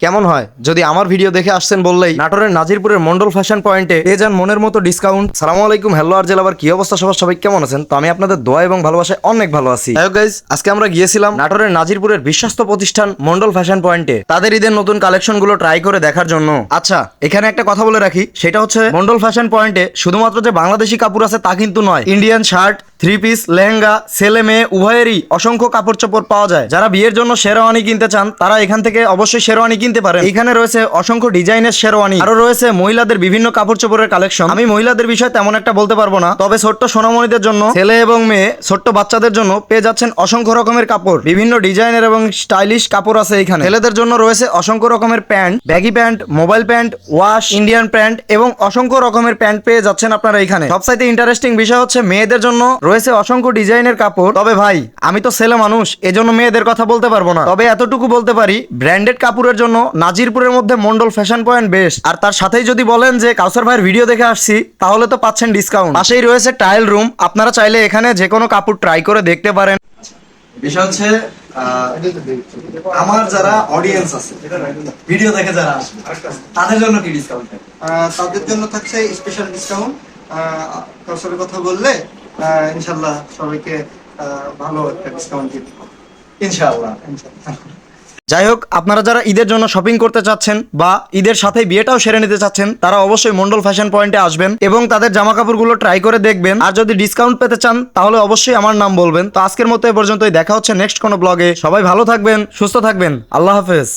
কেমন হয় যদি আমার ভিডিও দেখে আসছেন বললেই নাটোরের নাজিরপুরের মন্ডল ফ্যাশন পয়েন্টে পেয়ে যান মনের মতো ডিসকাউন্ট। সালামু আলাইকুম, হ্যালো আরজেল, আবার কি অবস্থা সবাই কেমন আছেন? তো আমি আপনাদের দোয়া এবং ভালোবাসায় অনেক ভালো আছি। গাইস, আজকে আমরা গিয়েছিলাম নাটোরের নাজিরপুরের বিশ্বস্ত প্রতিষ্ঠান মন্ডল ফ্যাশন পয়েন্টে তাদের ঈদের নতুন কালেকশন গুলো ট্রাই করে দেখার জন্য। আচ্ছা, এখানে একটা কথা বলে রাখি, সেটা হচ্ছে মন্ডল ফ্যাশন পয়েন্টে শুধুমাত্র যে বাংলাদেশি কাপড় আছে তা কিন্তু নয়। Indian shirt, three piece, lehenga, ছেলে মেয়ে উভয়েরই অসংখ্য কাপড় চোপড় পাওয়া যায়। যারা বিয়ের জন্য শেরওয়ানি কিনতে চান তারা এখান থেকে অবশ্যই শেরওয়ানি কিনতে পারেন। এখানে রয়েছে অসংখ্য ডিজাইনের শেরওয়ানি, আরো রয়েছে মহিলাদের বিভিন্ন কাপড় চোপড়ের কালেকশন। আমি মহিলাদের বিষয়ে তেমন একটা বলতে পারবো না, তবে ছোট্ট সোনামণিদের জন্য, ছেলে এবং মেয়ে, ছোট্ট বাচ্চাদের জন্য পেয়ে যাচ্ছেন অসংখ্য রকমের কাপড়। বিভিন্ন ডিজাইনের এবং স্টাইলিশ কাপড় আছে এখানে। ছেলেদের জন্য রয়েছে অসংখ্য রকমের pant, baggy pant, mobile pant, wash, Indian pant এবং অসংখ্য রকমের প্যান্ট পেয়ে যাচ্ছেন আপনারা এখানে। সবচাইতে ইন্টারেস্টিং বিষয় হচ্ছে মেয়েদের জন্য রয়েছে অসংখ্য ডিজাইনের কাপড়। তবে ভাই, আমি তো ছেলে মানুষ, এজন্য মেয়েদের কথা বলতে পারবো না, তবে এতটুকু বলতে পারি ব্র্যান্ডেড কাপড়ের জন্য নাজিরপুরের মধ্যে মন্ডল ফ্যাশন পয়েন্ট বেস্ট। আর তার সাথেই যদি বলেন যে কাউসার ভাইয়ের ভিডিও দেখে আসছি, তাহলে তো পাচ্ছেন ডিসকাউন্ট। পাশেই রয়েছে ট্রায়াল রুম, আপনারা চাইলে এখানে যে কোনো কাপড় ট্রাই করে দেখতে পারেন। বিষয় হচ্ছে আমার যারা অডিয়েন্স আছে, ভিডিও দেখে যারা আসবে, তাদের জন্য কি ডিসকাউন্ট? তাদের জন্য থাকছে স্পেশাল ডিসকাউন্ট। কাউসারের কথা বললে ইনশাল্লাহ সবাইকে ভালো একটা ডিসকাউন্ট দিতে হবে ইনশাআল্লাহ। ইনশাল্লাহ। যাই হোক, আপনারা যারা ঈদের জন্য শপিং করতে চাচ্ছেন বা ঈদের সাথে বিয়েটাও সেরে নিতে চাচ্ছেন, তারা অবশ্যই মন্ডল ফ্যাশন পয়েন্টে আসবেন এবং তাদের জামা কাপড়গুলো ট্রাই করে দেখবেন। আর যদি ডিসকাউন্ট পেতে চান তাহলে অবশ্যই আমার নাম বলবেন। তো আজকের মতো এ পর্যন্তই, দেখা হচ্ছে নেক্সট কোনো ব্লগে। সবাই ভালো থাকবেন, সুস্থ থাকবেন, আল্লাহ হাফেজ।